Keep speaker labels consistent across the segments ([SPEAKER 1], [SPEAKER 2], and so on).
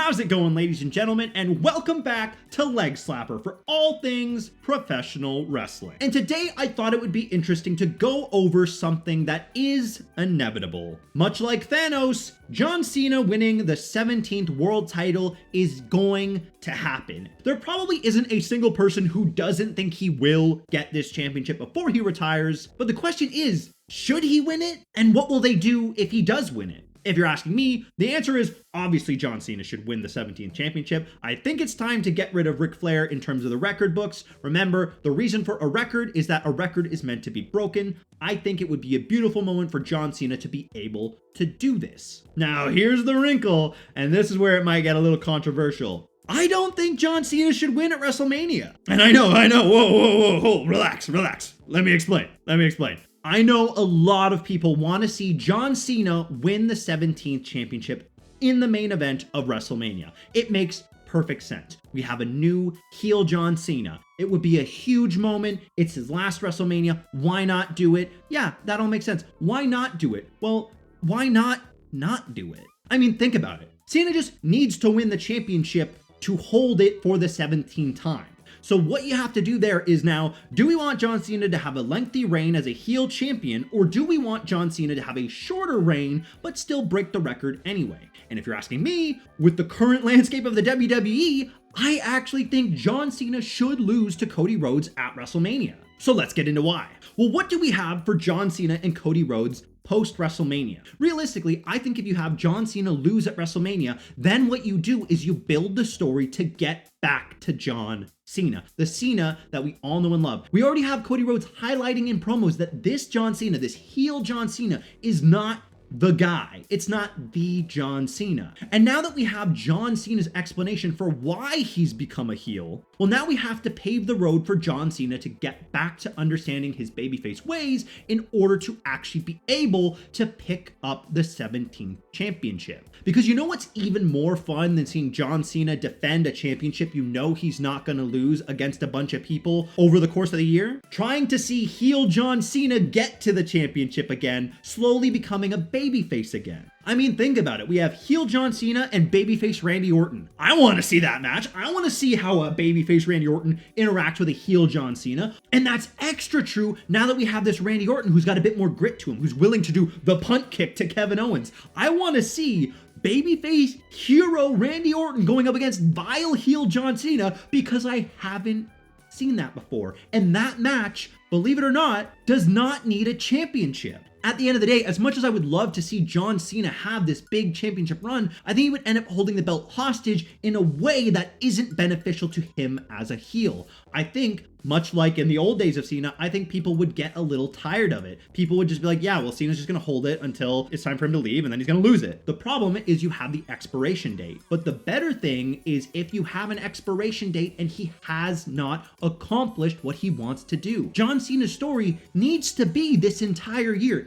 [SPEAKER 1] How's it going, ladies and gentlemen, and welcome back to Leg Slapper for all things professional wrestling. And today I thought it would be interesting to go over something that is inevitable. Much like Thanos, John Cena winning the 17th world title is going to happen. There probably isn't a single person who doesn't think he will get this championship before he retires, but the question is, should he win it? And what will they do if he does win it? If you're asking me, the answer is obviously John Cena should win the 17th championship. I think it's time to get rid of Ric Flair in terms of the record books. Remember, the reason for a record is that a record is meant to be broken. I think it would be a beautiful moment for John Cena to be able to do this. Now, here's the wrinkle, and this is where it might get a little controversial. I don't think John Cena should win at WrestleMania. And I know, whoa, relax. Let me explain. I know a lot of people want to see John Cena win the 17th championship in the main event of WrestleMania. It makes perfect sense. We have a new heel John Cena. It would be a huge moment. It's his last WrestleMania. Why not do it? Yeah, that all makes sense. Why not do it? Well, why not do it? I mean, think about it. Cena just needs to win the championship to hold it for the 17th time. So what you have to do there is now, do we want John Cena to have a lengthy reign as a heel champion, or do we want John Cena to have a shorter reign, but still break the record anyway? And if you're asking me, with the current landscape of the WWE, I actually think John Cena should lose to Cody Rhodes at WrestleMania. So let's get into why. Well, what do we have for John Cena and Cody Rhodes post-WrestleMania? Realistically, I think if you have John Cena lose at WrestleMania, then what you do is you build the story to get back to John Cena, the Cena that we all know and love. We already have Cody Rhodes highlighting in promos that this John Cena, this heel John Cena, is not the guy. It's not the John Cena. And now that we have John Cena's explanation for why he's become a heel, well, now we have to pave the road for John Cena to get back to understanding his babyface ways in order to actually be able to pick up the 17th championship. Because you know what's even more fun than seeing John Cena defend a championship you know he's not going to lose against a bunch of people over the course of the year? Trying to see heel John Cena get to the championship again, slowly becoming a babyface again. I mean, think about it. We have heel John Cena and babyface Randy Orton. I want to see that match. I want to see how a babyface Randy Orton interacts with a heel John Cena. And that's extra true now that we have this Randy Orton who's got a bit more grit to him, who's willing to do the punt kick to Kevin Owens. I want to see babyface hero Randy Orton going up against vile heel John Cena because I haven't seen that before. And that match, believe it or not, does not need a championship. At the end of the day, as much as I would love to see John Cena have this big championship run, I think he would end up holding the belt hostage in a way that isn't beneficial to him as a heel. I think, much like in the old days of Cena, I think people would get a little tired of it. People would just be like, yeah, well, Cena's just going to hold it until it's time for him to leave, and then he's going to lose it. The problem is you have the expiration date. But the better thing is if you have an expiration date and he has not accomplished what he wants to do. John Cena's story needs to be this entire year.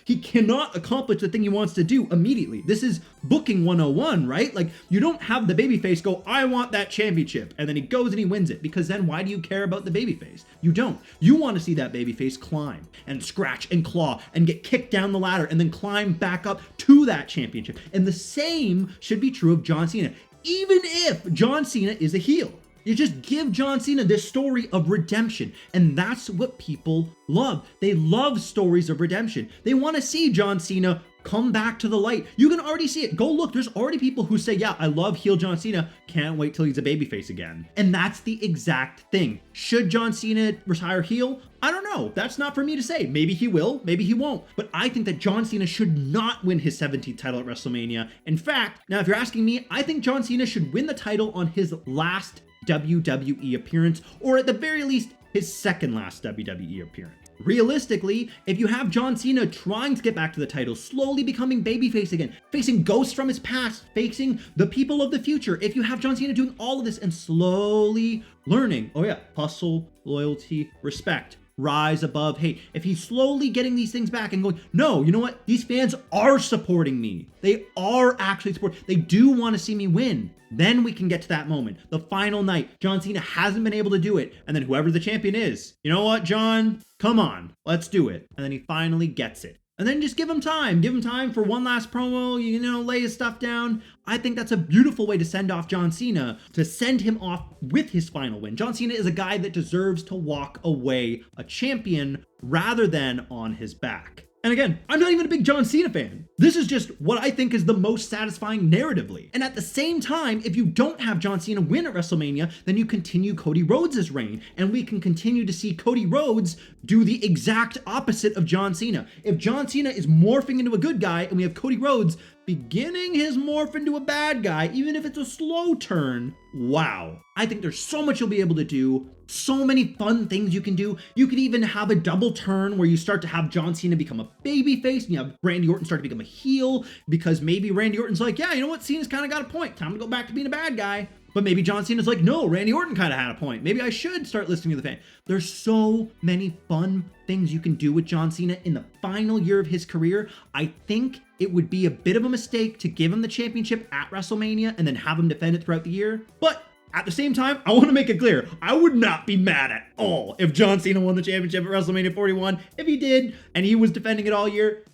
[SPEAKER 1] He cannot accomplish the thing he wants to do immediately. This is booking 101, right? Like, you don't have the babyface go, I want that championship, and then he goes and he wins it, because then why do you care about the babyface? You don't. You want to see that babyface climb and scratch and claw and get kicked down the ladder and then climb back up to that championship. And the same should be true of John Cena, even if John Cena is a heel. You just give John Cena this story of redemption, and that's what people love. They love stories of redemption. They want to see John Cena come back to the light. You can already see it. Go look. There's already people who say, yeah, I love heel John Cena. Can't wait till he's a babyface again. And that's the exact thing. Should John Cena retire heel? I don't know. That's not for me to say. Maybe he will, maybe he won't. But I think that John Cena should not win his 17th title at WrestleMania. In fact, now if you're asking me, I think John Cena should win the title on his last WWE appearance, or at the very least, his second last WWE appearance. Realistically, if you have John Cena trying to get back to the title, slowly becoming babyface again, facing ghosts from his past, facing the people of the future, if you have John Cena doing all of this and slowly learning, oh yeah, hustle, loyalty, respect, rise above hate. If he's slowly getting these things back and going, no, you know what? These fans are supporting me. They are actually supporting. They do want to see me win. Then we can get to that moment. The final night, John Cena hasn't been able to do it. And then whoever the champion is, you know what, John? Come on, let's do it. And then he finally gets it. and then just give him time. Give him time for one last promo, you know, lay his stuff down. I think that's a beautiful way to send off John Cena, to send him off with his final win. John Cena is a guy that deserves to walk away a champion rather than on his back. And again, I'm not even a big John Cena fan. This is just what I think is the most satisfying narratively. And at the same time, if you don't have John Cena win at WrestleMania, then you continue Cody Rhodes' reign. And we can continue to see Cody Rhodes do the exact opposite of John Cena. If John Cena is morphing into a good guy and we have Cody Rhodes beginning his morph into a bad guy, even if it's a slow turn, wow. I think there's so much you'll be able to do, so many fun things you can do. You could even have a double turn where you start to have John Cena become a babyface and you have Randy Orton start to become a heel, because maybe Randy Orton's like, yeah, you know what, Cena's kind of got a point, time to go back to being a bad guy. But maybe John Cena's like, no, Randy Orton kind of had a point. Maybe I should start listening to the fan. There's so many fun things you can do with John Cena in the final year of his career. I think it would be a bit of a mistake to give him the championship at WrestleMania and then have him defend it throughout the year. But at the same time, I want to make it clear, I would not be mad at all if John Cena won the championship at WrestleMania 41. If he did, and he was defending it all year,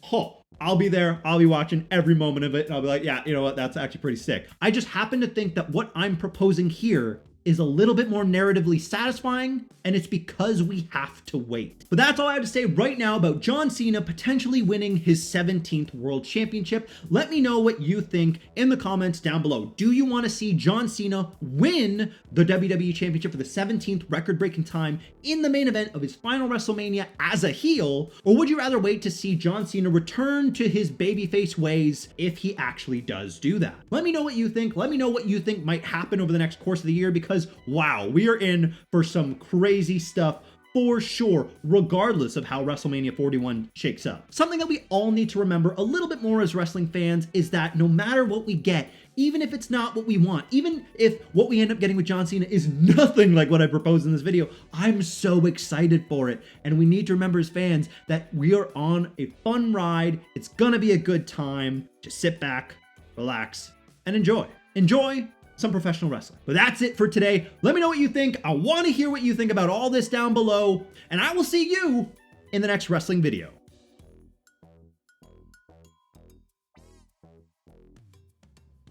[SPEAKER 1] I'll be there, I'll be watching every moment of it, and I'll be like, yeah, you know what, that's actually pretty sick. I just happen to think that what I'm proposing here is a little bit more narratively satisfying, and it's because we have to wait. But that's all I have to say right now about John Cena potentially winning his 17th World Championship. Let me know what you think in the comments down below. Do you want to see John Cena win the WWE Championship for the 17th record-breaking time in the main event of his final WrestleMania as a heel? Or would you rather wait to see John Cena return to his babyface ways if he actually does do that? Let me know what you think. Let me know what you think might happen over the next course of the year, because wow, we are in for some crazy stuff for sure, regardless of how WrestleMania 41 shakes up. Something that we all need to remember a little bit more as wrestling fans is that no matter what we get, even if it's not what we want, even if what we end up getting with John Cena is nothing like what I proposed in this video, I'm so excited for it. And we need to remember as fans that we are on a fun ride. It's gonna be a good time. Just sit back, relax, and enjoy. Enjoy some professional wrestling. But that's it for today. Let me know what you think. I want to hear what you think about all this down below, and I will see you in the next wrestling video.